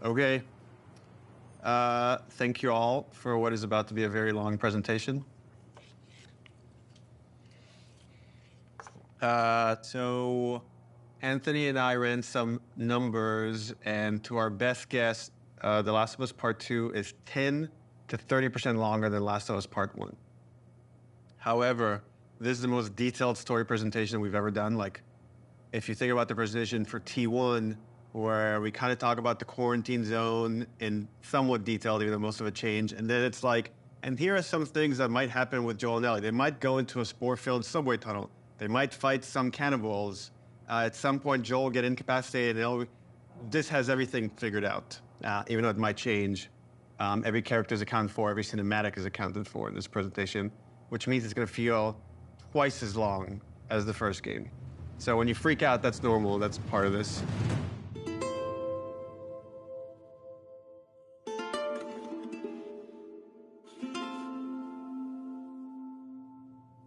Okay. Thank you all for what is about to be a very long presentation. So Anthony and I ran some numbers, and to our best guess, The Last of Us Part 2 is 10 to 30% longer than Last of Us Part 1. However, this is the most detailed story presentation we've ever done. Like, if you think about the presentation for T1, where we kind of talk about the quarantine zone in somewhat detail, even though most of it changed. And then it's like, and here are some things that might happen with Joel and Ellie. They might go into a spore-filled subway tunnel. They might fight some cannibals. At some point, Joel will get incapacitated. And this has everything figured out, even though it might change. Every character is accounted for. Every cinematic is accounted for in this presentation, which means it's going to feel twice as long as the first game. So when you freak out, that's normal. That's part of this.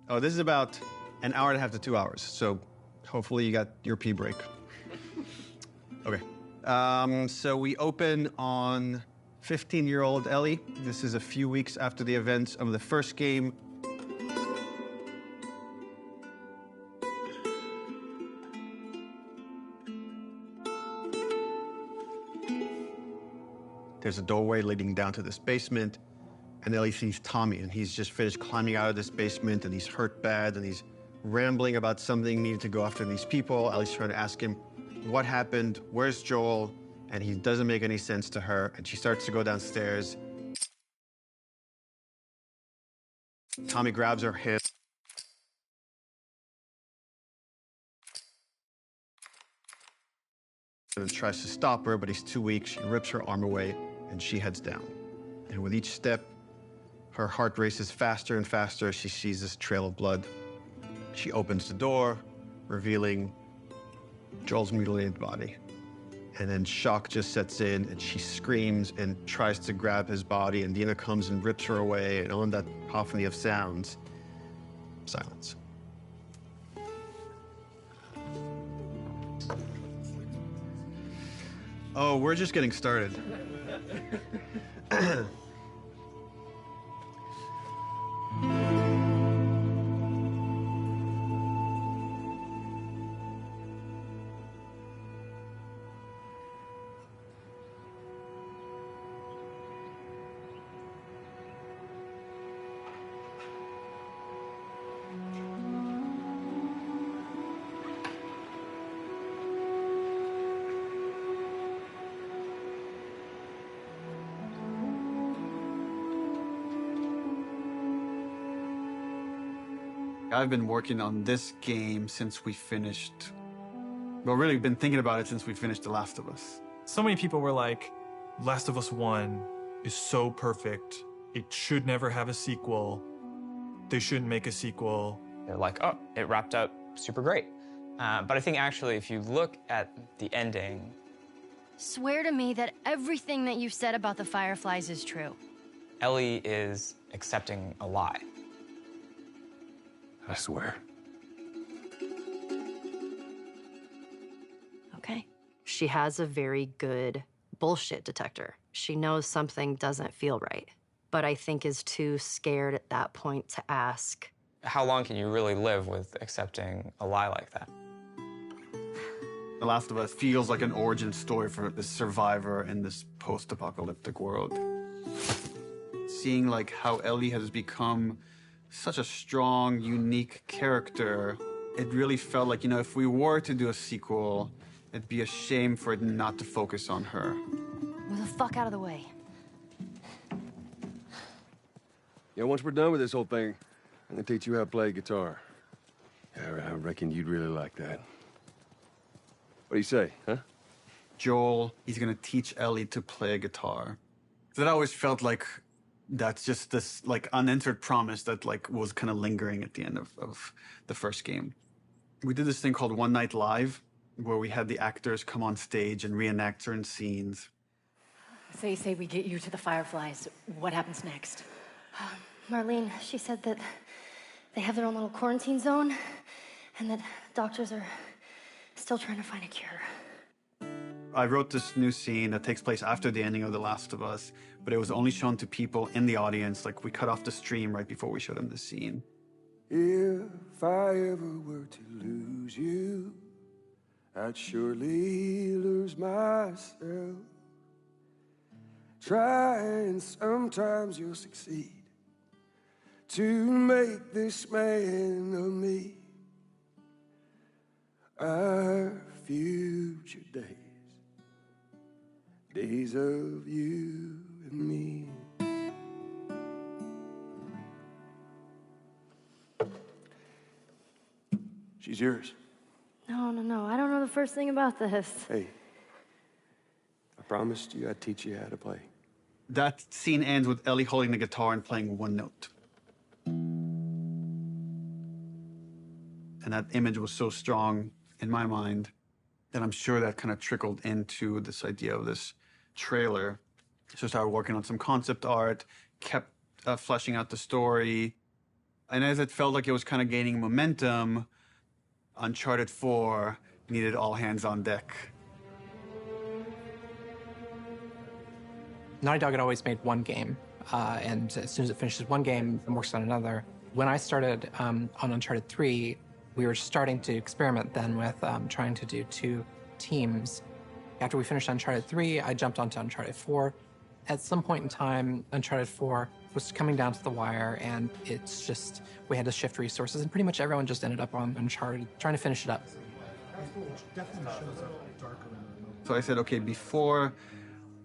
Oh, this is about an hour and a half to 2 hours. So hopefully you got your pee break. Okay. So we open on 15-year-old Ellie. This is a few weeks after the events of the first game. There's a doorway leading down to this basement, and Ellie sees Tommy, and he's just finished climbing out of this basement, and he's hurt bad, and he's rambling about something, needing to go after these people. Ellie's trying to ask him, what happened? Where's Joel? And he doesn't make any sense to her, and she starts to go downstairs. Tommy grabs her hip. And tries to stop her, but he's too weak. She rips her arm away, and she heads down. And with each step, her heart races faster and faster as she sees this trail of blood. She opens the door, revealing Joel's mutilated body. And then shock just sets in, and she screams and tries to grab his body, and Dina comes and rips her away, and on that cacophony of sounds, silence. Oh, we're just getting started. I've been working on this game since we finished, well, really been thinking about it since we finished The Last of Us. So many people were like, Last of Us 1 is so perfect. It should never have a sequel. They shouldn't make a sequel. They're like, oh, it wrapped up super great. But I think actually, if you look at the ending... Swear to me that everything that you've said about the Fireflies is true. Ellie is accepting a lie. I swear. Okay. She has a very good bullshit detector. She knows something doesn't feel right, but I think is too scared at that point to ask. How long can you really live with accepting a lie like that? The Last of Us feels like an origin story for this survivor in this post-apocalyptic world. Seeing like how Ellie has become such a strong, unique character, it really felt like, you know, if we were to do a sequel, it'd be a shame for it not to focus on her. Move the fuck out of the way. Yeah, once we're done with this whole thing, I'm gonna teach you how to play guitar. I reckon you'd really like that. What do you say, huh? Joel, he's gonna teach Ellie to play guitar. That always felt like that's just this like unanswered promise that like was kind of lingering at the end of the first game. We did this thing called One Night Live, where we had the actors come on stage and reenact certain scenes. Say we get you to the Fireflies. What happens next? Marlene, she said that they have their own little quarantine zone and that doctors are still trying to find a cure. I wrote this new scene that takes place after the ending of The Last of Us, but it was only shown to people in the audience. Like, we cut off the stream right before we showed them the scene. If I ever were to lose you, I'd surely lose myself. Try and sometimes you'll succeed to make this man of me. Our future days of you and me. She's yours. No, I don't know the first thing about this. Hey, I promised you I'd teach you how to play. That scene ends with Ellie holding the guitar and playing one note. And that image was so strong in my mind that I'm sure that kind of trickled into this idea of this trailer. So I started working on some concept art, kept fleshing out the story. And as it felt like it was kind of gaining momentum, Uncharted 4 needed all hands on deck. Naughty Dog had always made one game, and as soon as it finishes one game, it works on another. When I started on Uncharted 3, we were starting to experiment then with trying to do 2 teams. After we finished Uncharted 3, I jumped onto Uncharted 4. At some point in time, Uncharted 4 was coming down to the wire, and it's just, we had to shift resources, and pretty much everyone just ended up on Uncharted, trying to finish it up. So I said, okay, before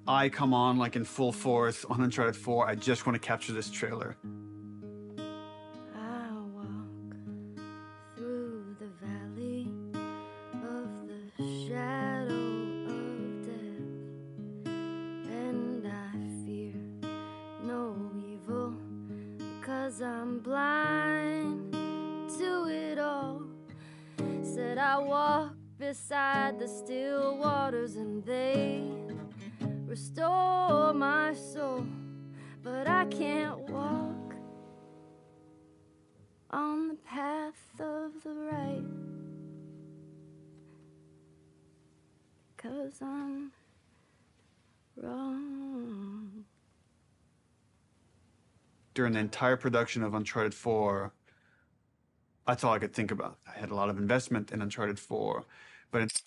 I come on like in full force on Uncharted 4, I just want to capture this trailer. I walk through the valley of the shadow of death, and I fear no evil, because I'm blind to it all. Said I walk beside the still waters, and they restore my soul, but I can't walk on the path of the right, 'cause I'm wrong. During the entire production of Uncharted 4, that's all I could think about. I had a lot of investment in Uncharted 4, but it's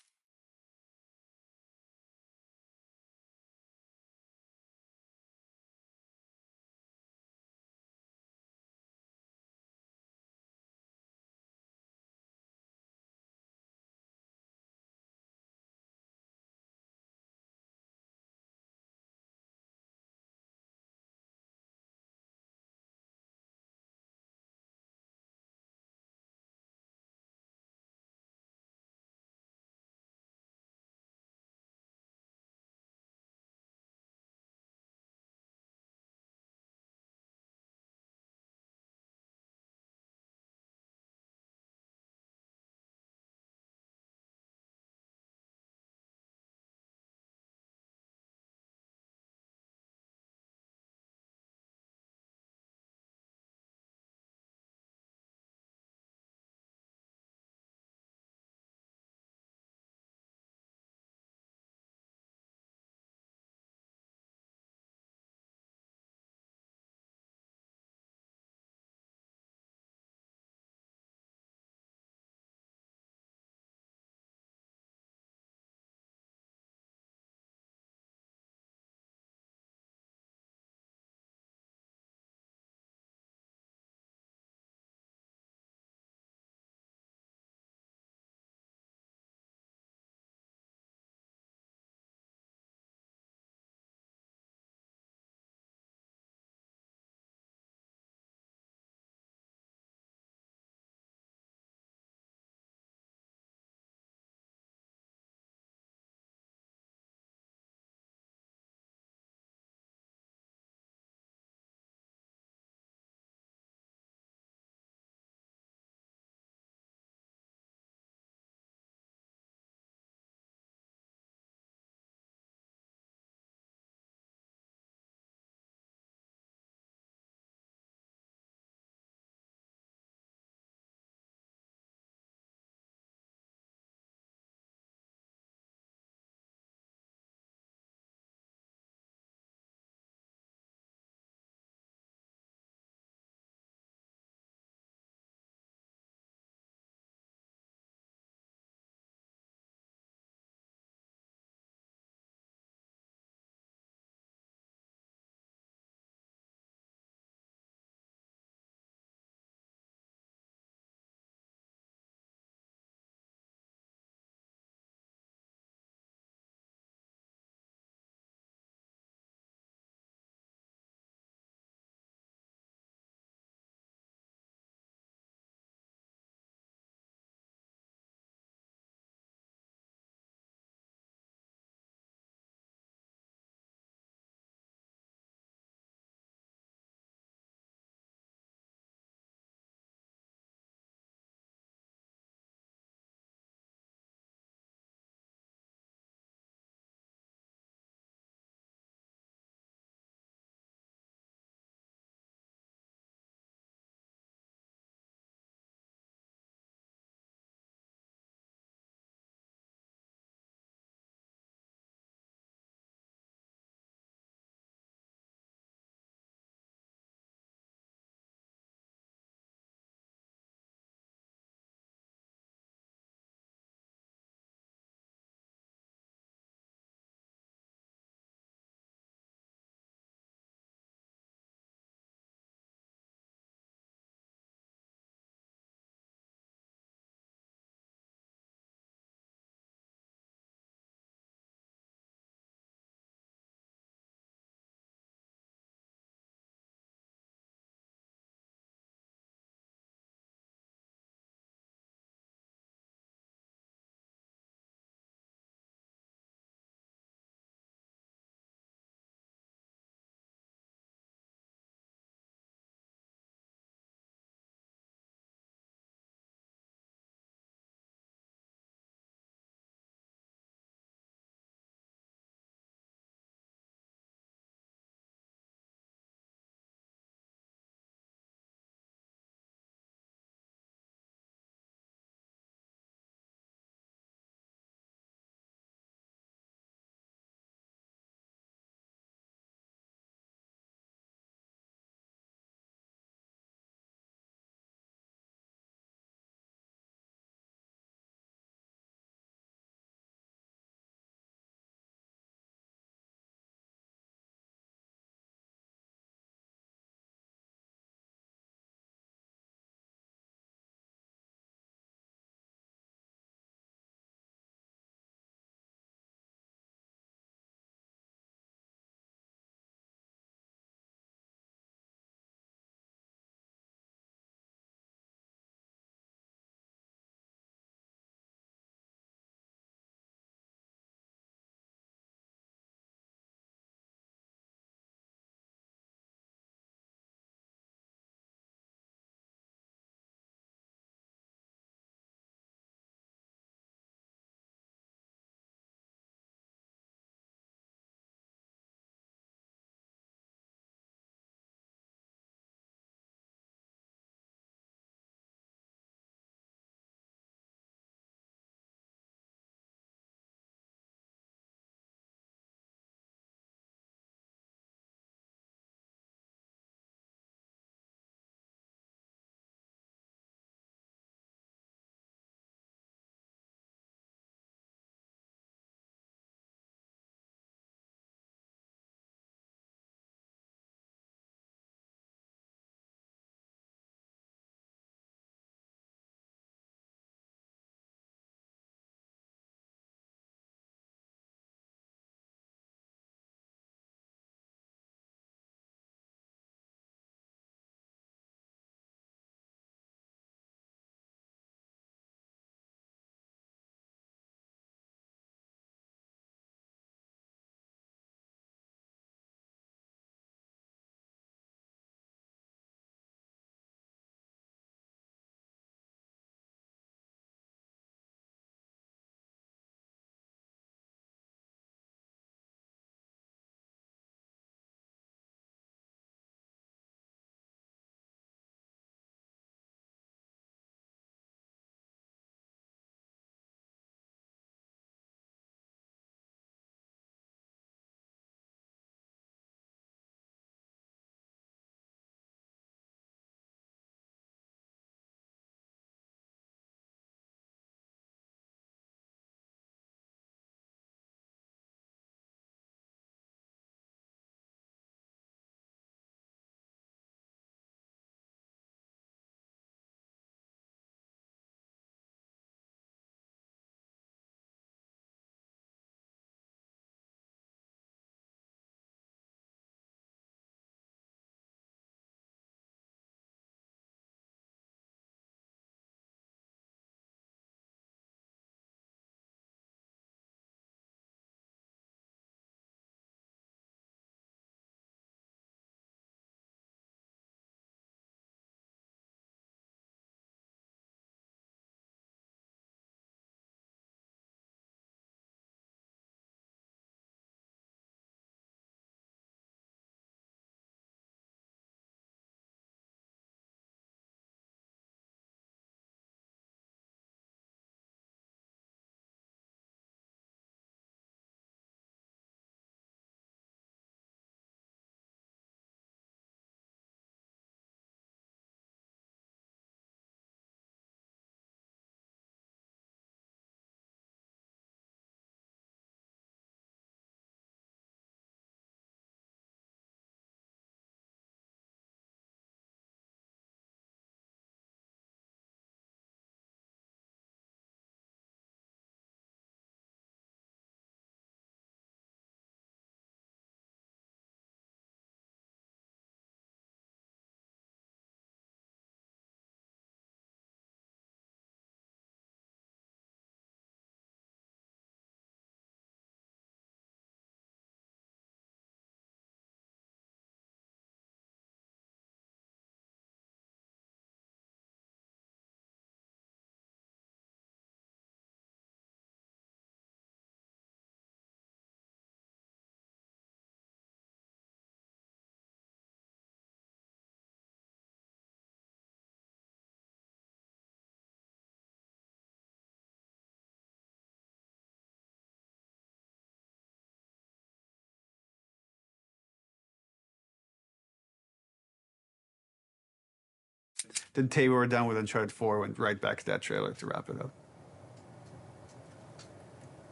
the day we were done with Uncharted 4, went right back to that trailer to wrap it up.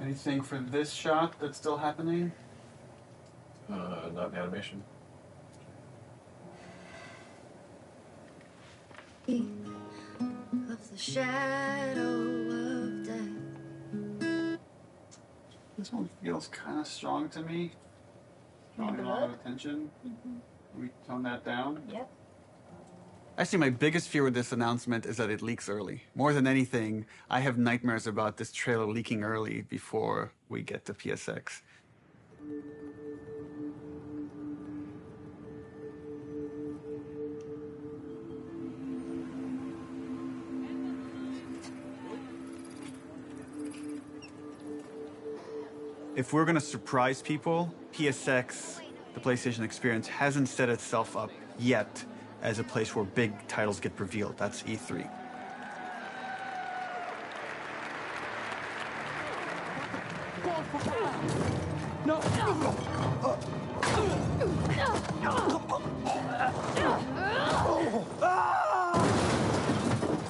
Anything for this shot that's still happening? Not in animation. Of the shadow of death. This one feels kind of strong to me. Drawing a lot of attention. Can we tone that down? Yep. Actually, my biggest fear with this announcement is that it leaks early. More than anything, I have nightmares about this trailer leaking early before we get to PSX. If we're gonna surprise people, PSX, the PlayStation Experience, hasn't set itself up yet as a place where big titles get revealed. That's E3.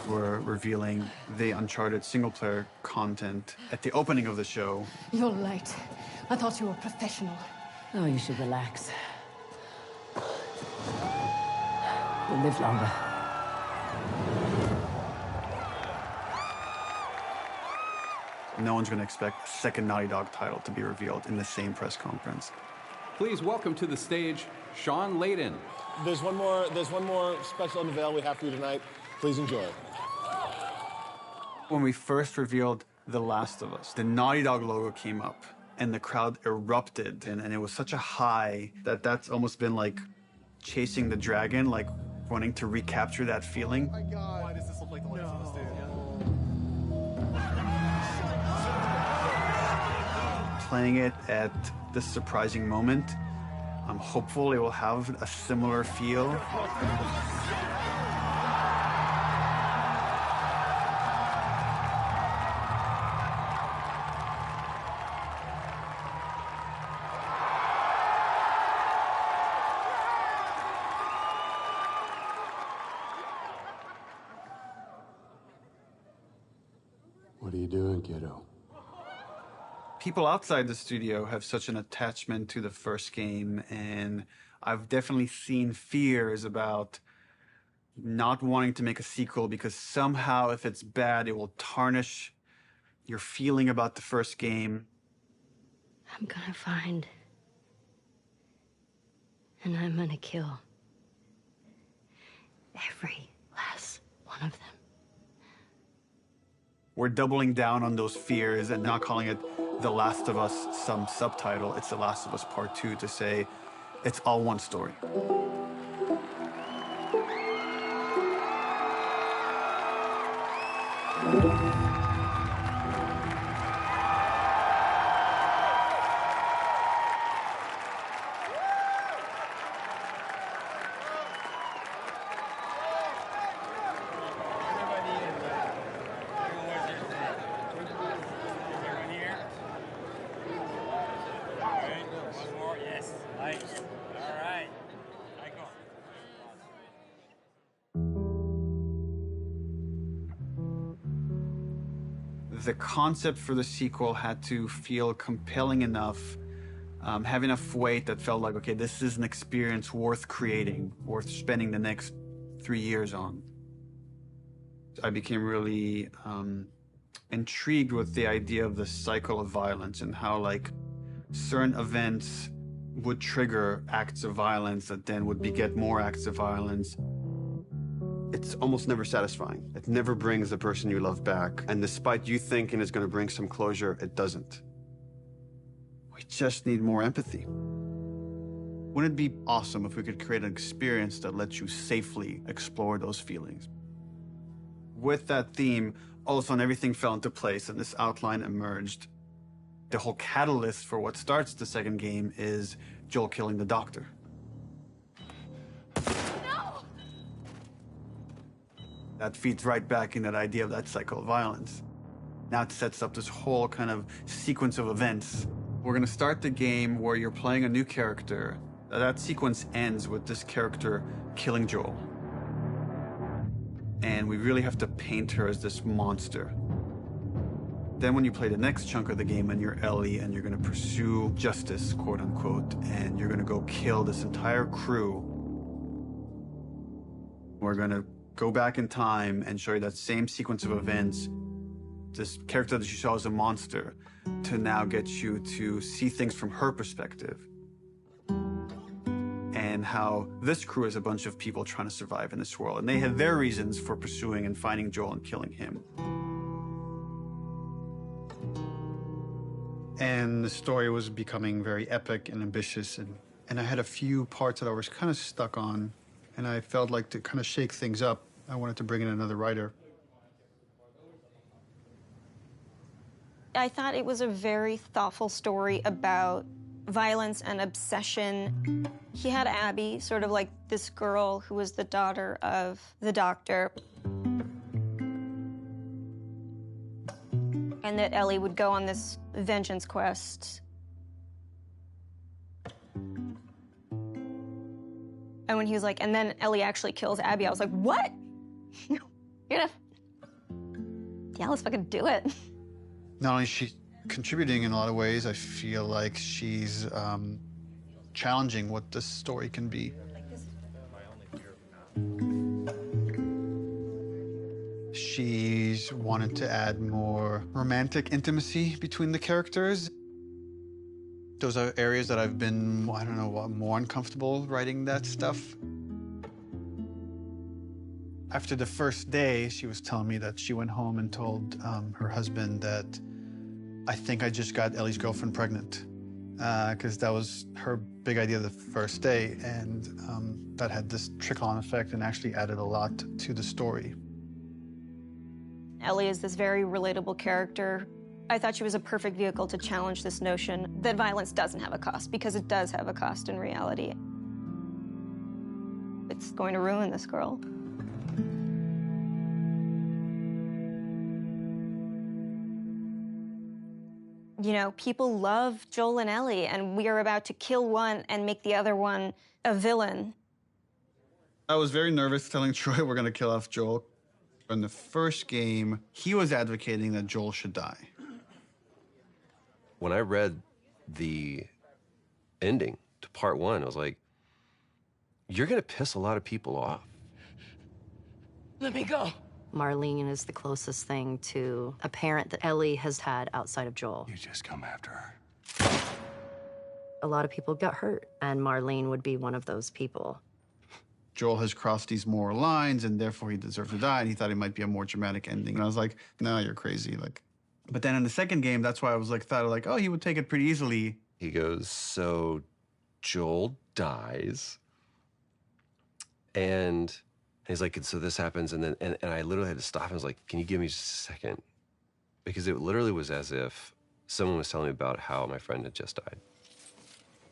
We're revealing the Uncharted single-player content at the opening of the show. You're late. I thought you were professional. Oh, you should relax. You'll live longer. No one's going to expect a second Naughty Dog title to be revealed in the same press conference. Please welcome to the stage, Sean Layden. There's one more special unveil we have for you tonight. Please enjoy it. When we first revealed The Last of Us, the Naughty Dog logo came up and the crowd erupted, and it was such a high that that's almost been like chasing the dragon, like wanting to recapture that feeling. Oh my God. Why does this look like the Last of Us, dude? Playing it at this surprising moment, I'm hopeful it will have a similar feel. What are you doing, kiddo? People outside the studio have such an attachment to the first game, and I've definitely seen fears about not wanting to make a sequel because somehow if it's bad, it will tarnish your feeling about the first game. I'm gonna find. And I'm gonna kill. Every last one of them. We're doubling down on those fears and not calling it The Last of Us some subtitle. It's The Last of Us Part 2 to say it's all one story. The concept for the sequel had to feel compelling enough, have enough weight that felt like, okay, this is an experience worth creating, worth spending the next 3 years on. I became really intrigued with the idea of the cycle of violence and how, like, certain events would trigger acts of violence that then would beget more acts of violence. It's almost never satisfying. It never brings the person you love back. And despite you thinking it's going to bring some closure, it doesn't. We just need more empathy. Wouldn't it be awesome if we could create an experience that lets you safely explore those feelings? With that theme, all of a sudden everything fell into place and this outline emerged. The whole catalyst for what starts the second game is Joel killing the doctor. That feeds right back in that idea of that cycle of violence. Now it sets up this whole kind of sequence of events. We're gonna start the game where you're playing a new character. That sequence ends with this character killing Joel. and we really have to paint her as this monster. Then when you play the next chunk of the game and you're Ellie and you're gonna pursue justice, quote unquote, and you're gonna go kill this entire crew, we're gonna go back in time and show you that same sequence of events, this character that you saw as a monster, to now get you to see things from her perspective. And how this crew is a bunch of people trying to survive in this world. And they had their reasons for pursuing and finding Joel and killing him. And the story was becoming very epic and ambitious. And I had a few parts that I was kind of stuck on. And I felt like to kind of shake things up, I wanted to bring in another writer. I thought it was a very thoughtful story about violence and obsession. He had Abby, sort of like this girl who was the daughter of the doctor. And that Ellie would go on this vengeance quest. And when he was like, and then Ellie actually kills Abby, I was like, what? You're gonna... Yeah, let's fucking do it. Not only is she contributing in a lot of ways, I feel like she's challenging what this story can be. She's wanted to add more romantic intimacy between the characters. Those are areas that I've been, I don't know, more uncomfortable writing that stuff. After the first day, she was telling me that she went home and told her husband that I think I just got Ellie's girlfriend pregnant, because that was her big idea the first day, and that had this trickle-on effect and actually added a lot to the story. Ellie is this very relatable character. I thought she was a perfect vehicle to challenge this notion that violence doesn't have a cost, because it does have a cost in reality. It's going to ruin this girl. You know, people love Joel and Ellie, and we are about to kill one and make the other one a villain. I was very nervous telling Troy we're gonna kill off Joel. In the first game, he was advocating that Joel should die. When I read the ending to part 1, I was like, you're gonna piss a lot of people off. Let me go. Marlene is the closest thing to a parent that Ellie has had outside of Joel. You just come after her. A lot of people got hurt, and Marlene would be one of those people. Joel has crossed these moral lines, and therefore he deserves to die, and he thought it might be a more dramatic ending. And I was like, no, you're crazy. Like, but then in the second game, that's why I was like, oh, he would take it pretty easily. He goes, so Joel dies, and he's like, so this happens, and then and I literally had to stop. I was like, can you give me just a second? Because it literally was as if someone was telling me about how my friend had just died.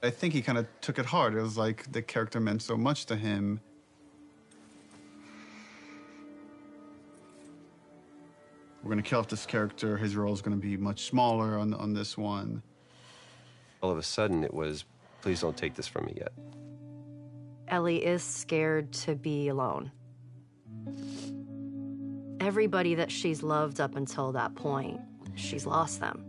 I think he kind of took it hard. It was like the character meant so much to him. We're gonna kill off this character. His role is gonna be much smaller on this one. All of a sudden, it was, please don't take this from me yet. Ellie is scared to be alone. Everybody that she's loved up until that point, she's lost them.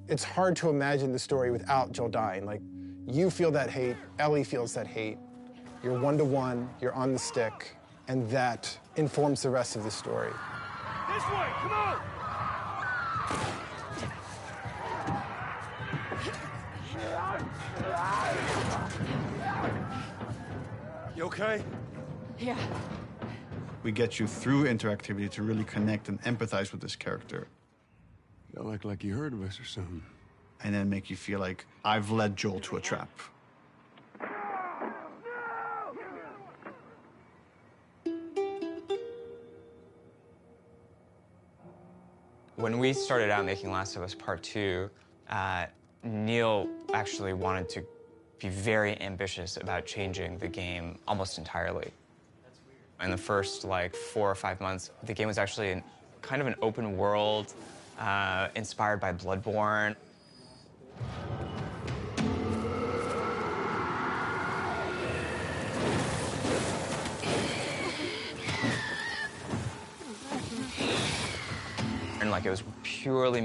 It's hard to imagine the story without Joel dying. Like, you feel that hate, Ellie feels that hate. You're one-to-one, you're on the stick, and that informs the rest of the story. This way, come on! You okay? Yeah. We get you through interactivity to really connect and empathize with this character. Y'all act like you heard of us or something. And then make you feel like I've led Joel to a trap. When we started out making Last of Us Part 2, Neil actually wanted to be very ambitious about changing the game almost entirely. In the first, 4 or 5 months, the game was actually kind of an open world, inspired by Bloodborne. Like, it was purely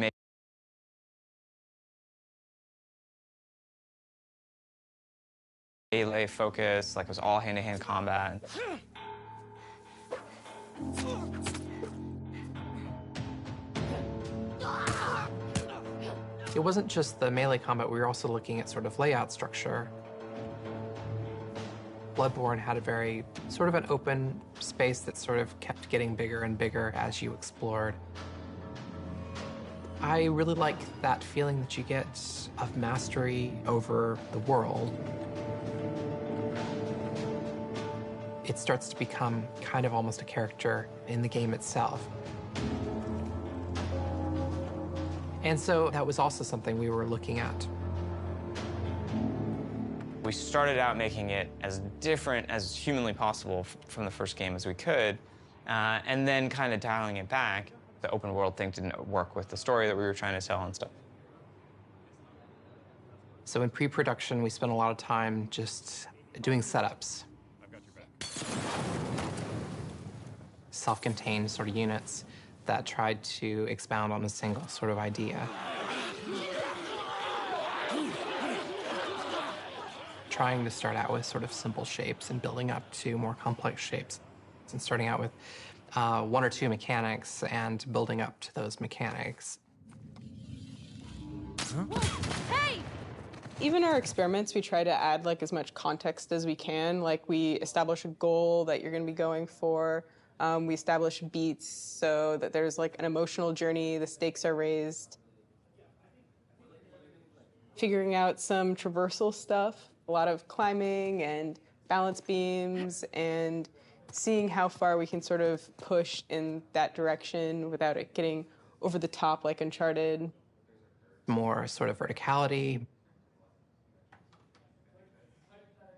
melee focus, like it was all hand-to-hand combat. It wasn't just the melee combat, we were also looking at sort of layout structure. Bloodborne had a very sort of an open space that sort of kept getting bigger and bigger as you explored. I really like that feeling that you get of mastery over the world. It starts to become kind of almost a character in the game itself. And so that was also something we were looking at. We started out making it as different as humanly possible from the first game as we could, and then kind of dialing it back. The open world thing didn't work with the story that we were trying to tell and stuff. So in pre-production, we spent a lot of time just doing setups. I've got your back. Self-contained sort of units that tried to expound on a single sort of idea. Trying to start out with sort of simple shapes and building up to more complex shapes. And starting out with one or two mechanics and building up to those mechanics. Hey! Even our experiments, we try to add like as much context as we can. Like we establish a goal that you're going to be going for. We establish beats so that there's like an emotional journey, the stakes are raised. Figuring out some traversal stuff, a lot of climbing and balance beams and seeing how far we can sort of push in that direction without it getting over the top like Uncharted. More sort of verticality,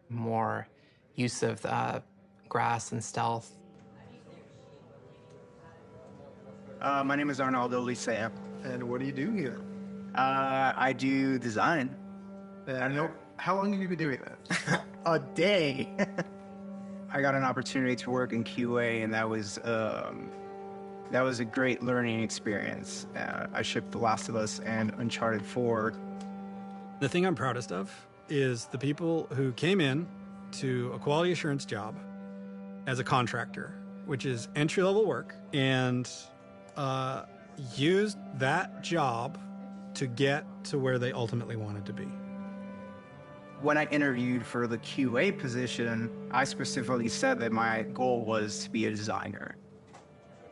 more use of grass and stealth. My name is Arnaldo Licea. And what do you do here? I do design. I know. How long have you been doing that? A day. I got an opportunity to work in QA, and that was a great learning experience. I shipped The Last of Us and Uncharted 4. The thing I'm proudest of is the people who came in to a quality assurance job as a contractor, which is entry-level work, and used that job to get to where they ultimately wanted to be. When I interviewed for the QA position, I specifically said that my goal was to be a designer.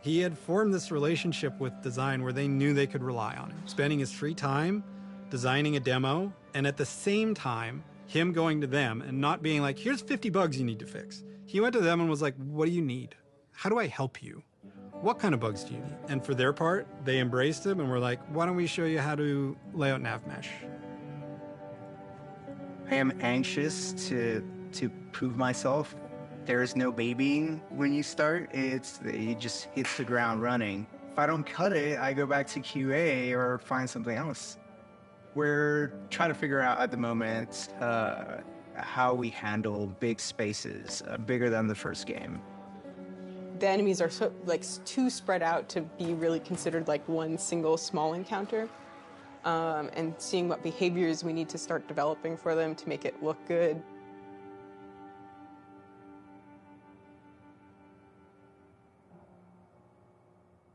He had formed this relationship with design where they knew they could rely on him, spending his free time designing a demo, and at the same time, him going to them and not being like, here's 50 bugs you need to fix. He went to them and was like, what do you need? How do I help you? What kind of bugs do you need? And for their part, they embraced him and were like, why don't we show you how to lay out nav mesh? I am anxious to prove myself. There is no babying when you start. It just hits the ground running. If I don't cut it, I go back to QA or find something else. We're trying to figure out at the moment how we handle big spaces, bigger than the first game. The enemies are so too spread out to be really considered like one single small encounter. And seeing what behaviors we need to start developing for them to make it look good.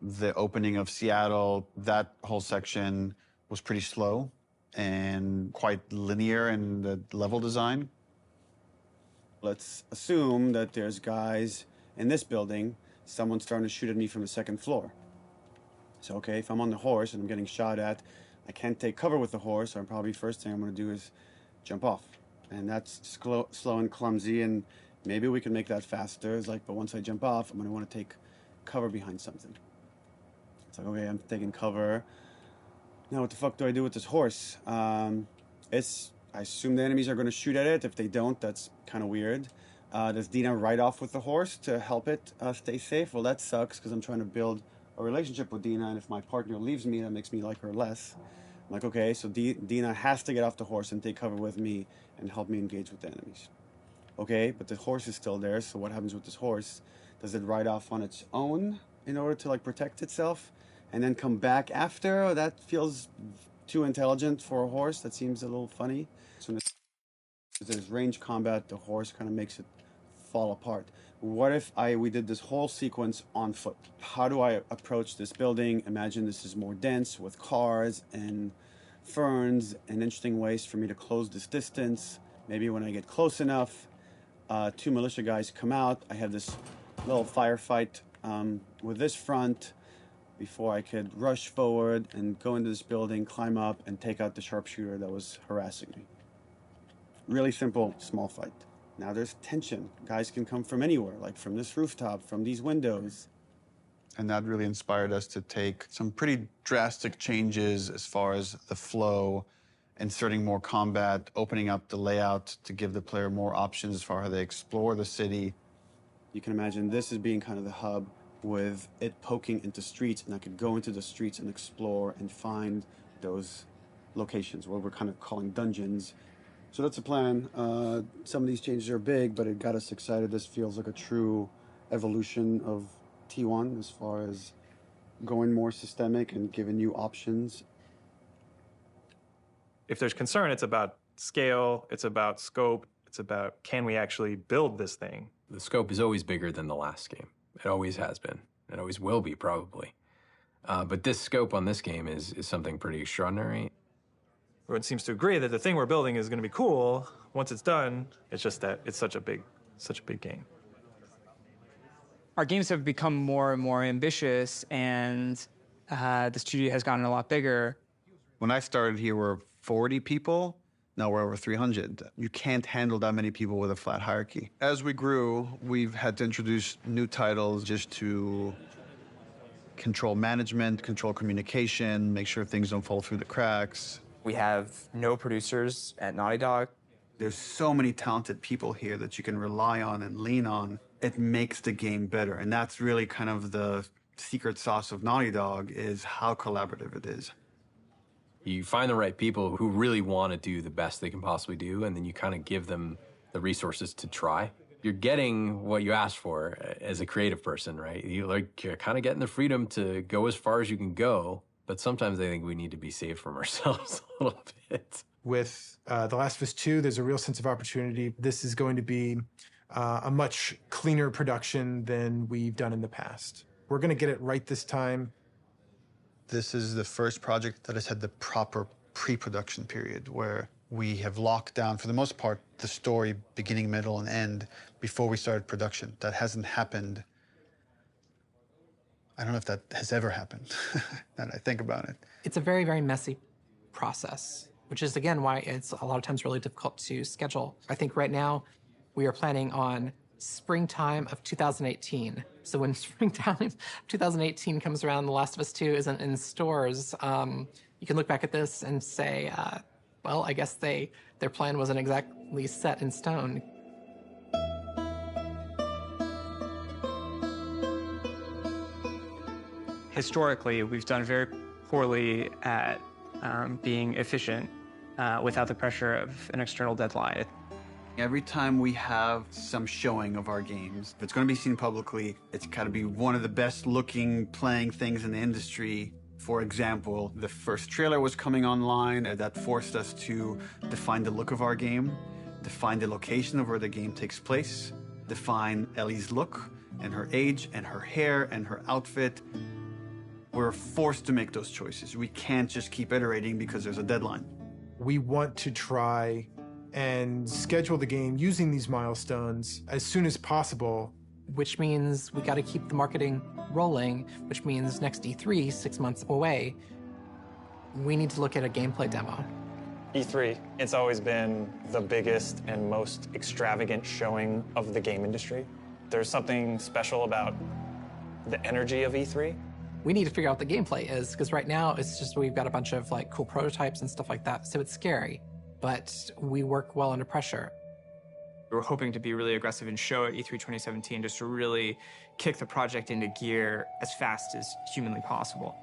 The opening of Seattle, that whole section was pretty slow and quite linear in the level design. Let's assume that there's guys in this building, someone's starting to shoot at me from the second floor. So, okay, if I'm on the horse and I'm getting shot at, I can't take cover with the horse, so probably first thing I'm going to do is jump off. And that's slow and clumsy, and maybe we can make that faster. It's like, but once I jump off, I'm going to want to take cover behind something. It's like, okay, I'm taking cover. Now what the fuck do I do with this horse? I assume the enemies are going to shoot at it. If they don't, that's kind of weird. Does Dina ride off with the horse to help it stay safe? Well, that sucks, because I'm trying to build a relationship with Dina, and if my partner leaves me, that makes me like her less. I'm like, okay, so Dina has to get off the horse and take cover with me and help me engage with the enemies. Okay, but the horse is still there, so what happens with this horse? Does it ride off on its own in order to protect itself? and then come back after. Oh, that feels too intelligent for a horse. That seems a little funny. So when there's range combat, the horse kind of makes it fall apart. What if we did this whole sequence on foot? How do I approach this building? Imagine this is more dense with cars and ferns and interesting ways for me to close this distance. Maybe when I get close enough, 2 militia guys come out. I have this little firefight with this front before I could rush forward and go into this building, climb up, and take out the sharpshooter that was harassing me. Really simple, small fight. Now there's tension. Guys can come from anywhere, like from this rooftop, from these windows. And that really inspired us to take some pretty drastic changes as far as the flow, inserting more combat, opening up the layout to give the player more options as far as they explore the city. You can imagine this as being kind of the hub with it poking into streets, and I could go into the streets and explore and find those locations, what we're kind of calling dungeons. So that's the plan. Some of these changes are big, but it got us excited. This feels like a true evolution of T1 as far as going more systemic and giving you options. If there's concern, it's about scale, it's about scope, it's about can we actually build this thing? The scope is always bigger than the last game. It always has been. It always will be, probably. But this scope on this game is something pretty extraordinary. Everyone seems to agree that the thing we're building is going to be cool. Once it's done, it's just that it's such a big game. Our games have become more and more ambitious, and the studio has gotten a lot bigger. When I started here, we were 40 people. Now we're over 300. You can't handle that many people with a flat hierarchy. As we grew, we've had to introduce new titles just to control management, control communication, make sure things don't fall through the cracks. We have no producers at Naughty Dog. There's so many talented people here that you can rely on and lean on. It makes the game better. And that's really kind of the secret sauce of Naughty Dog, is how collaborative it is. You find the right people who really want to do the best they can possibly do, and then you kind of give them the resources to try. You're getting what you asked for as a creative person, right? You're kind of getting the freedom to go as far as you can go, but sometimes I think we need to be saved from ourselves a little bit. With The Last of Us 2, there's a real sense of opportunity. This is going to be a much cleaner production than we've done in the past. We're going to get it right this time. This is the first project that has had the proper pre-production period, where we have locked down, for the most part, the story beginning, middle, and end before we started production. That hasn't happened. I don't know if that has ever happened, now that I think about it. It's a very, very messy process, which is, again, why it's a lot of times really difficult to schedule. I think right now we are planning on springtime of 2018. So when springtime 2018 comes around, The Last of Us 2 isn't in stores, you can look back at this and say, well, I guess their plan wasn't exactly set in stone. Historically, we've done very poorly at being efficient without the pressure of an external deadline. Every time we have some showing of our games, if it's going to be seen publicly, it's got to be one of the best looking playing things in the industry. For example, the first trailer was coming online, and that forced us to define the look of our game, define the location of where the game takes place, define Ellie's look and her age and her hair and her outfit. We're forced to make those choices. We can't just keep iterating because there's a deadline. We want to try and schedule the game using these milestones as soon as possible. Which means we got to keep the marketing rolling, which means next E3, 6 months away, we need to look at a gameplay demo. E3, it's always been the biggest and most extravagant showing of the game industry. There's something special about the energy of E3. We need to figure out what the gameplay is, because right now it's just we've got a bunch of like cool prototypes and stuff like that, so it's scary. But we work well under pressure. We're hoping to be really aggressive and show at E3 2017 just to really kick the project into gear as fast as humanly possible.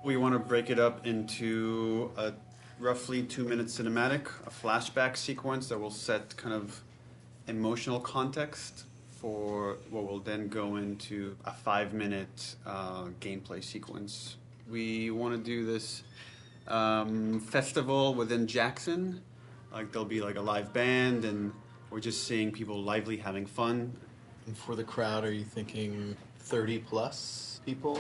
We want to break it up into a roughly 2-minute cinematic, a flashback sequence that will set kind of emotional context for what will then go into a 5-minute gameplay sequence. We want to do this festival within Jackson. Like there'll be like a live band, and we're just seeing people lively having fun. And for the crowd, are you thinking 30 plus people?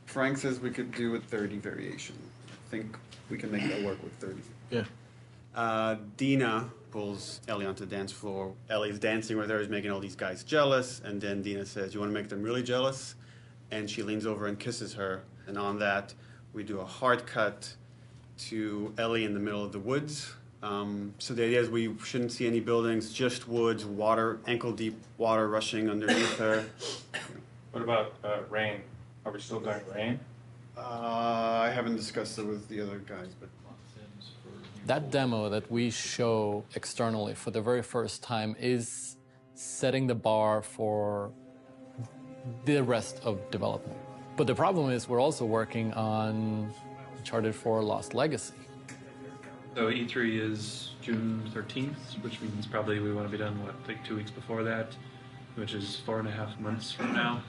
Frank says we could do a 30 variation. I think we can make that work with 30. Yeah. Dina pulls Ellie onto the dance floor. Ellie's dancing with her, is making all these guys jealous, and then Dina says, "You want to make them really jealous?" And she leans over and kisses her, and on that, we do a hard cut to Ellie in the middle of the woods. So the idea is we shouldn't see any buildings, just woods, water, ankle-deep water rushing underneath her. What about rain? Are we still doing rain? I haven't discussed it with the other guys, but... That demo that we show externally for the very first time is setting the bar for the rest of development. But the problem is we're also working on Uncharted 4 Lost Legacy. So E3 is June 13th, which means probably we want to be done, like 2 weeks before that, which is 4.5 months from now.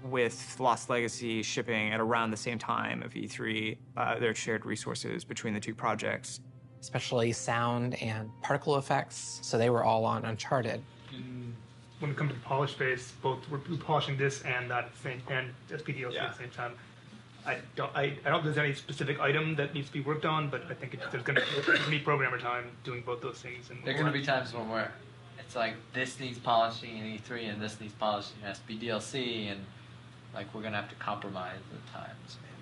With Lost Legacy shipping at around the same time of E3, there are shared resources between the two projects. Especially sound and particle effects, so they were all on Uncharted. When it comes to the polish phase, both we're polishing this and that thing and SPDLC at the same time. I don't think there's any specific item that needs to be worked on, but I think there's going to be programmer time doing both those things. And there are going to be times when it's like this needs polishing in E3 and this needs polishing in SPDLC, and like we're going to have to compromise at times maybe.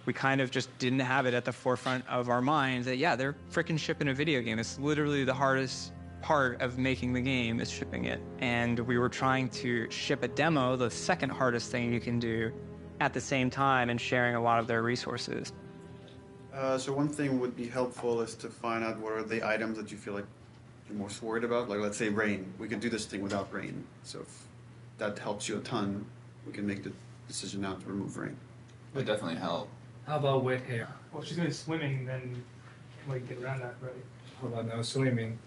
We kind of just didn't have it at the forefront of our minds that, yeah, they're frickin' shipping a video game. It's literally the hardest part of making the game is shipping it. And we were trying to ship a demo, the second hardest thing you can do, at the same time and sharing a lot of their resources. So one thing would be helpful is to find out what are the items that you feel like you're most worried about. Like let's say rain. We could do this thing without rain. So if that helps you a ton, we can make the decision now to remove rain. It would definitely help. How about wet hair? Well, if she's going to be swimming, then we can get around that, right? What about no swimming?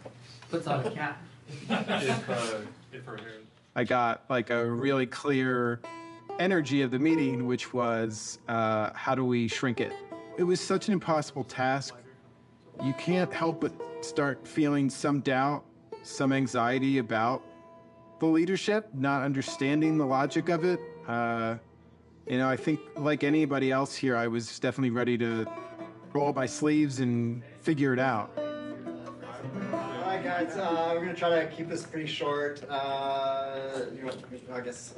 Puts on a cap. if her hair... I got like a really clear energy of the meeting, which was how do we shrink it? It was such an impossible task. You can't help but start feeling some doubt, some anxiety about the leadership, not understanding the logic of it. I think like anybody else here, I was definitely ready to roll up my sleeves and figure it out. All right, guys, we're going to try to keep this pretty short. I guess.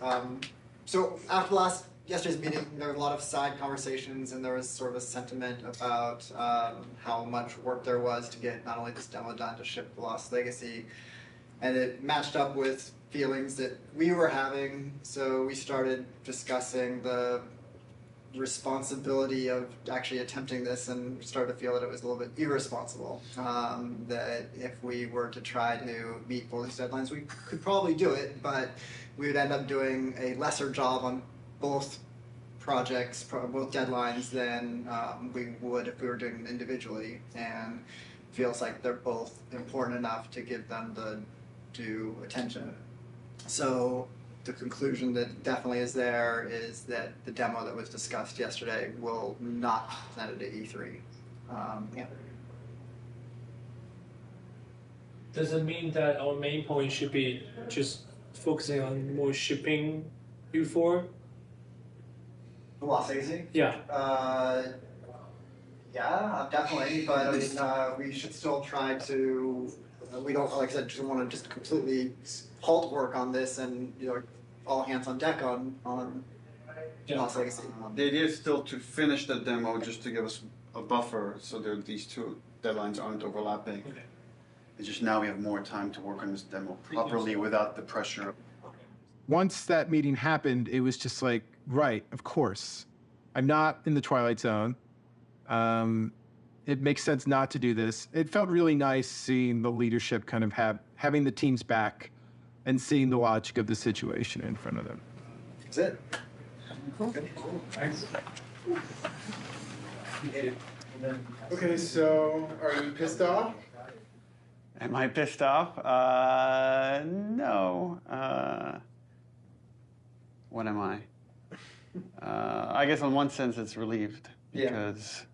So after yesterday's meeting, there were a lot of side conversations, and there was sort of a sentiment about how much work there was to get not only this demo done to ship the Lost Legacy, and it matched up with feelings that we were having. So we started discussing the responsibility of actually attempting this, and started to feel that it was a little bit irresponsible. That if we were to try to meet both these deadlines, we could probably do it, but we would end up doing a lesser job on both projects, both deadlines, than we would if we were doing them individually. And feels like they're both important enough to give them the due attention. So the conclusion that definitely is there is that the demo that was discussed yesterday will not be presented at E3. Does it mean that our main point should be just focusing on more shipping U4? The Lost Legacy? Yeah. Yeah, definitely. But I mean, we should still try to. We don't, like I said, just want to just completely halt work on this, and all hands on deck on Lost Legacy. The idea is still to finish the demo, just to give us a buffer, so that these two deadlines aren't overlapping. Okay. It's just now we have more time to work on this demo properly without the pressure. Once that meeting happened, it was just like, right, of course. I'm not in the Twilight Zone. It makes sense not to do this. It felt really nice seeing the leadership kind of having the teams back and seeing the logic of the situation in front of them. That's it. Cool. Thanks. Okay, so are you pissed off? Am I pissed off? No. What am I? I guess in one sense it's relieved because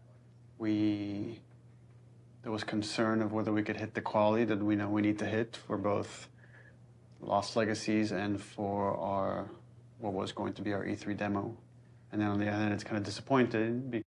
there was concern of whether we could hit the quality that we know we need to hit for both Lost Legacies and for what was going to be our E3 demo. And then on the other hand, it's kind of disappointed